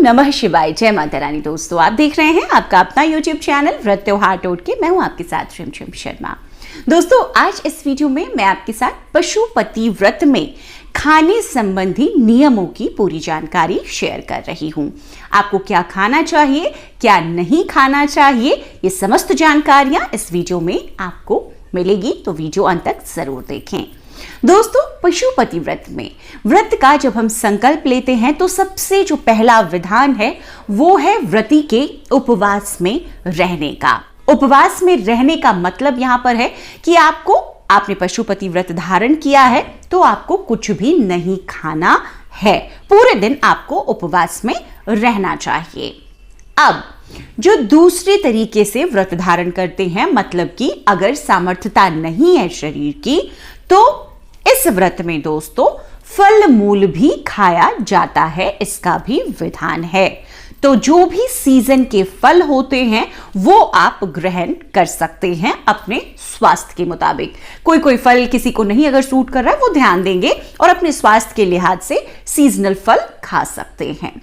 नमः शिवाय। जय माता रानी। दोस्तों, आप देख रहे हैं आपका अपना YouTube चैनल व्रत त्योहार टोटके। मैं हूं आपके साथ रिमझिम शर्मा। दोस्तों, आज इस वीडियो में मैं आपके साथ पशुपति व्रत में खाने संबंधी नियमों की पूरी जानकारी शेयर कर रही हूं। आपको क्या खाना चाहिए, क्या नहीं खाना चाहिए, ये समस्त जानकारियां इस वीडियो में आपको मिलेगी, तो वीडियो अंत तक जरूर देखें। दोस्तों, पशुपति व्रत में व्रत का जब हम संकल्प लेते हैं तो सबसे जो पहला विधान है वो है व्रती के उपवास में रहने का। उपवास में रहने का मतलब यहां पर है कि आपने पशुपति व्रत धारण किया है तो आपको कुछ भी नहीं खाना है, पूरे दिन आपको उपवास में रहना चाहिए। अब जो दूसरे तरीके से व्रत धारण करते हैं, मतलब कि अगर सामर्थ्यता नहीं है शरीर की, तो इस व्रत में दोस्तों फल मूल भी खाया जाता है, इसका भी विधान है। तो जो भी सीजन के फल होते हैं वो आप ग्रहण कर सकते हैं अपने स्वास्थ्य के मुताबिक। कोई फल किसी को नहीं अगर सूट कर रहा है वो ध्यान देंगे और अपने स्वास्थ्य के लिहाज से सीजनल फल खा सकते हैं।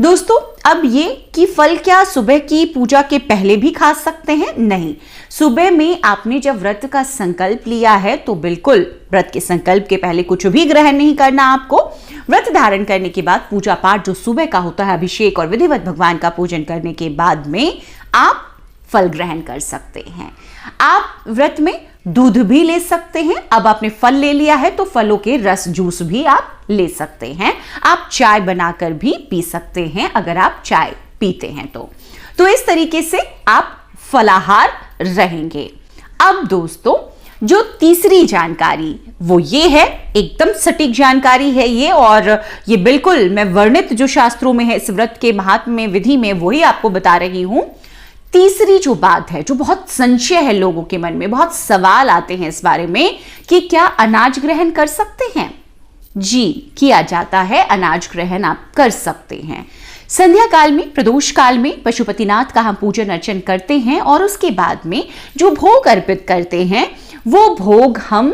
दोस्तों, अब ये कि फल क्या सुबह की पूजा के पहले भी खा सकते हैं? नहीं, सुबह में आपने जब व्रत का संकल्प लिया है तो बिल्कुल व्रत के संकल्प के पहले कुछ भी ग्रहण नहीं करना आपको। व्रत धारण करने के बाद पूजा पाठ जो सुबह का होता है, अभिषेक और विधिवत भगवान का पूजन करने के बाद में आप फल ग्रहण कर सकते हैं। आप व्रत में दूध भी ले सकते हैं। अब आपने फल ले लिया है तो फलों के रस जूस भी आप ले सकते हैं। आप चाय बनाकर भी पी सकते हैं अगर आप चाय पीते हैं तो इस तरीके से आप फलाहार रहेंगे। अब दोस्तों, जो तीसरी जानकारी वो ये है, एकदम सटीक जानकारी है ये, और ये बिल्कुल मैं वर्णित जो शास्त्रों में है इस व्रत के महात्म्य में, विधि में, वही आपको बता रही हूं। तीसरी जो बात है, जो बहुत संशय है लोगों के मन में, बहुत सवाल आते हैं इस बारे में कि क्या अनाज ग्रहण कर सकते हैं? जी, किया जाता है, अनाज ग्रहण आप कर सकते हैं। संध्या काल में, प्रदोष काल में पशुपतिनाथ का हम पूजन अर्चन करते हैं और उसके बाद में जो भोग अर्पित करते हैं वो भोग हम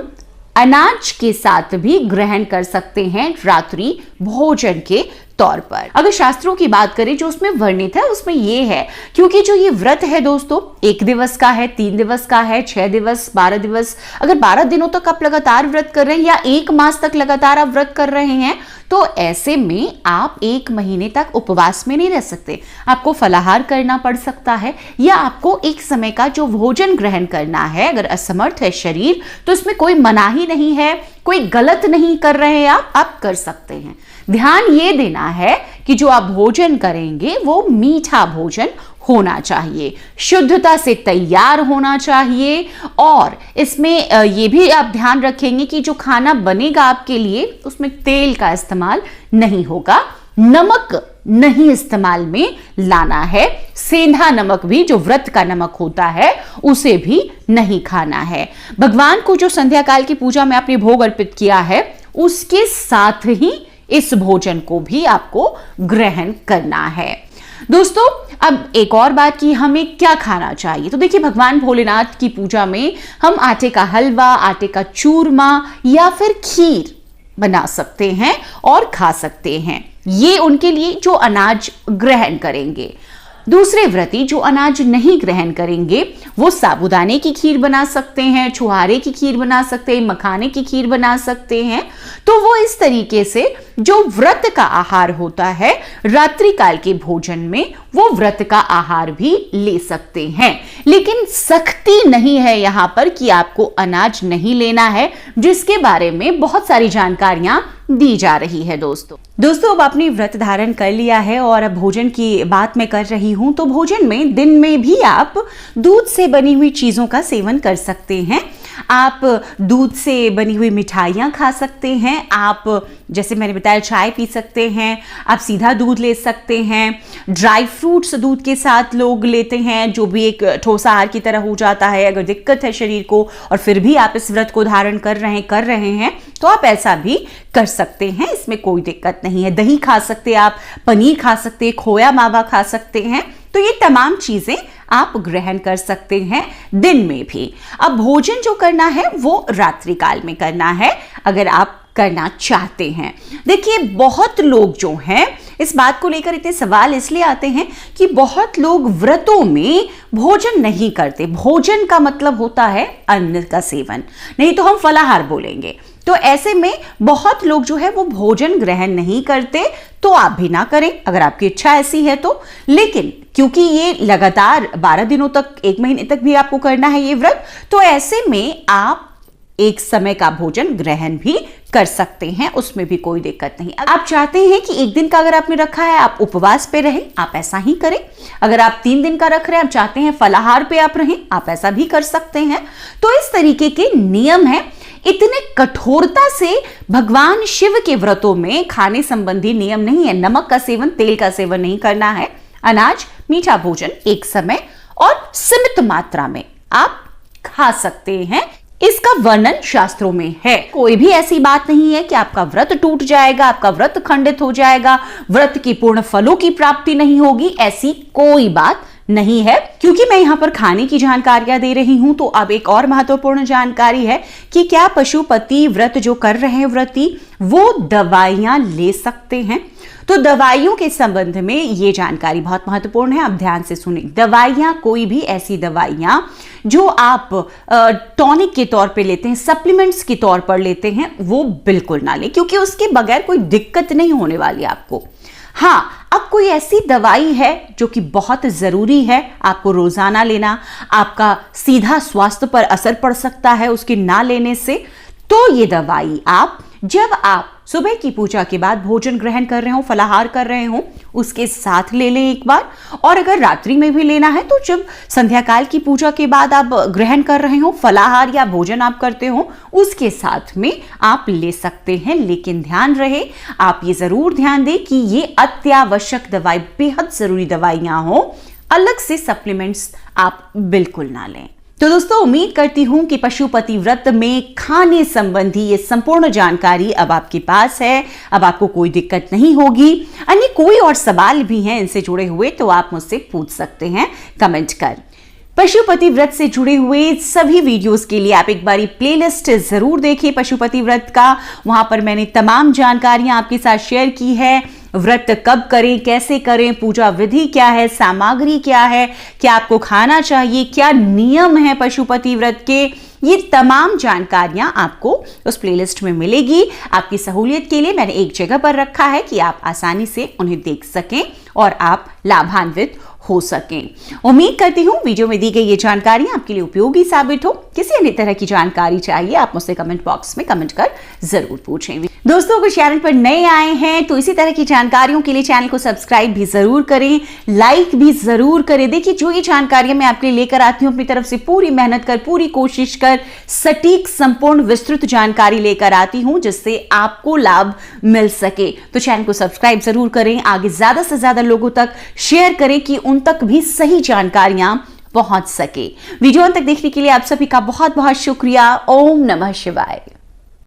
अनाज के साथ भी ग्रहण कर सकते हैं रात्रि भोजन के तौर पर। अगर शास्त्रों की बात करें जो उसमें वर्णित है उसमें यह है, क्योंकि जो ये व्रत है दोस्तों 1 दिवस का है, 3 दिवस का है, 6 दिवस, 12 दिवस, अगर 12 दिनों तक आप लगातार व्रत कर रहे हैं या 1 मास तक लगातार आप व्रत कर रहे हैं तो ऐसे में आप 1 महीने तक उपवास में नहीं रह सकते। आपको फलाहार करना पड़ सकता है या आपको एक समय का जो भोजन ग्रहण करना है। अगर असमर्थ है शरीर तो इसमें कोई मनाही नहीं है, कोई गलत नहीं कर रहे हैं, आप कर सकते हैं। ध्यान ये देना है कि जो आप भोजन करेंगे वो मीठा भोजन होना चाहिए, शुद्धता से तैयार होना चाहिए, और इसमें ये भी आप ध्यान रखेंगे कि जो खाना बनेगा आपके लिए उसमें तेल का इस्तेमाल नहीं होगा, नमक नहीं इस्तेमाल में लाना है, सेंधा नमक भी जो व्रत का नमक होता है उसे भी नहीं खाना है। भगवान को जो संध्या काल की पूजा में आपने भोग अर्पित किया है उसके साथ ही इस भोजन को भी आपको ग्रहण करना है। दोस्तों, अब एक और बात कि हमें क्या खाना चाहिए, तो देखिए भगवान भोलेनाथ की पूजा में हम आटे का हलवा, आटे का चूरमा या फिर खीर बना सकते हैं और खा सकते हैं। ये उनके लिए जो अनाज ग्रहण करेंगे। दूसरे व्रती जो अनाज नहीं ग्रहण करेंगे वो साबूदाने की खीर बना सकते हैं, छुहारे की खीर बना सकते हैं, मखाने की खीर बना सकते हैं। तो वो इस तरीके से जो व्रत का आहार होता है रात्रि काल के भोजन में वो व्रत का आहार भी ले सकते हैं। लेकिन सख्ती नहीं है यहां पर कि आपको अनाज नहीं लेना है, जिसके बारे में बहुत सारी जानकारियां दी जा रही है। दोस्तों, अब आपने व्रत धारण कर लिया है और अब भोजन की बात मैं कर रही हूं, तो भोजन में दिन में भी आप दूध से बनी हुई चीजों का सेवन कर सकते हैं। आप दूध से बनी हुई मिठाइयाँ खा सकते हैं, आप जैसे मैंने बताया चाय पी सकते हैं, आप सीधा दूध ले सकते हैं, ड्राई फ्रूट्स दूध के साथ लोग लेते हैं जो भी एक ठोस आहार की तरह हो जाता है। अगर दिक्कत है शरीर को और फिर भी आप इस व्रत को धारण कर रहे हैं तो आप ऐसा भी कर सकते हैं, इसमें कोई दिक्कत नहीं है। दही खा सकते हैं आप, पनीर खा सकते हैं, खोया मावा खा सकते हैं, तो ये तमाम चीजें आप ग्रहण कर सकते हैं दिन में भी। अब भोजन जो करना है वो रात्रि काल में करना है। अगर आप करना चाहते हैं। देखिए, बहुत लोग जो हैं इस बात को लेकर इतने सवाल इसलिए आते हैं कि बहुत लोग व्रतों में भोजन नहीं करते। भोजन का मतलब होता है अन्न का सेवन, नहीं तो हम फलाहार बोलेंगे। तो ऐसे में बहुत लोग जो है वो भोजन ग्रहण नहीं करते। तो आप भी ना करें अगर आपकी इच्छा ऐसी है तो। लेकिन क्योंकि ये लगातार 12 दिनों तक, 1 महीने तक भी आपको करना है ये व्रत, तो ऐसे में आप एक समय का भोजन ग्रहण भी कर सकते हैं, उसमें भी कोई दिक्कत नहीं। आप चाहते हैं कि 1 दिन का अगर आपने रखा है आप उपवास पे रहें, आप ऐसा ही करें। अगर आप 3 दिन का रख रहे हैं, आप चाहते हैं फलाहार पे आप रहें, आप ऐसा भी कर सकते हैं। तो इस तरीके के नियम है। इतने कठोरता से भगवान शिव के व्रतों में खाने संबंधी नियम नहीं है। नमक का सेवन, तेल का सेवन नहीं करना है। अनाज, मीठा भोजन एक समय और सीमित मात्रा में आप खा सकते हैं। इसका वर्णन शास्त्रों में है। कोई भी ऐसी बात नहीं है कि आपका व्रत टूट जाएगा, आपका व्रत खंडित हो जाएगा, व्रत की पूर्ण फलों की प्राप्ति नहीं होगी, ऐसी कोई बात नहीं है। क्योंकि मैं यहाँ पर खाने की जानकारियां दे रही हूं, तो अब एक और महत्वपूर्ण जानकारी है कि क्या पशुपति व्रत जो कर रहे हैं व्रती, वो दवाइयां ले सकते हैं। तो दवाइयों के संबंध में ये जानकारी बहुत महत्वपूर्ण है, आप ध्यान से सुनिए। दवाइयां, कोई भी ऐसी दवाइयां जो आप टॉनिक के तौर पे लेते हैं, सप्लीमेंट्स के तौर पर लेते हैं, वो बिल्कुल ना लें, क्योंकि उसके बगैर कोई दिक्कत नहीं होने वाली आपको। हाँ, अब कोई ऐसी दवाई है जो कि बहुत जरूरी है आपको रोजाना लेना, आपका सीधा स्वास्थ्य पर असर पड़ सकता है उसके ना लेने से, तो ये दवाई आप जब आप सुबह की पूजा के बाद भोजन ग्रहण कर रहे हो, फलाहार कर रहे हो, उसके साथ ले लें एक बार। और अगर रात्रि में भी लेना है तो जब संध्या काल की पूजा के बाद आप ग्रहण कर रहे हो, फलाहार या भोजन आप करते हो, उसके साथ में आप ले सकते हैं। लेकिन ध्यान रहे, आप ये जरूर ध्यान दें कि ये अत्यावश्यक दवाई, बेहद जरूरी दवाइयां हो, अलग से सप्लीमेंट्स आप बिल्कुल ना लें। तो दोस्तों, उम्मीद करती हूं कि पशुपति व्रत में खाने संबंधी ये संपूर्ण जानकारी अब आपके पास है, अब आपको कोई दिक्कत नहीं होगी। अन्य कोई और सवाल भी हैं इनसे जुड़े हुए तो आप मुझसे पूछ सकते हैं कमेंट कर। पशुपति व्रत से जुड़े हुए सभी वीडियोस के लिए आप एक बारी प्लेलिस्ट जरूर देखें पशुपति व्रत का। वहां पर मैंने तमाम जानकारियां आपके साथ शेयर की है। व्रत कब करें, कैसे करें, पूजा विधि क्या है, सामग्री क्या है, क्या आपको खाना चाहिए, क्या नियम है पशुपति व्रत के, ये तमाम जानकारियां आपको उस प्लेलिस्ट में मिलेगी। आपकी सहूलियत के लिए मैंने एक जगह पर रखा है कि आप आसानी से उन्हें देख सकें और आप लाभान्वित हो सकें। उम्मीद करती हूं वीडियो में दी गई ये जानकारी आपके लिए उपयोगी साबित हो। किसी अन्य तरह की जानकारी चाहिए आप मुझसे कमेंट बॉक्स में कमेंट कर जरूर पूछें। दोस्तों, अगर चैनल पर नए आए हैं तो इसी तरह की जानकारियों के लिए चैनल को सब्सक्राइब भी जरूर करें, लाइक भी जरूर करें। देखिए, जो ये जानकारियां मैं आपके लिए लेकर आती हूं, अपनी तरफ से पूरी मेहनत कर, पूरी कोशिश कर, सटीक, संपूर्ण, विस्तृत जानकारी लेकर आती हूं जिससे आपको लाभ मिल सके। तो चैनल को सब्सक्राइब जरूर करें, आगे ज्यादा से ज्यादा लोगों तक शेयर करें कि उन तक भी सही जानकारियां पहुंच सके। वीडियो अंत तक देखने के लिए आप सभी का बहुत बहुत शुक्रिया। ओम नमः शिवाय।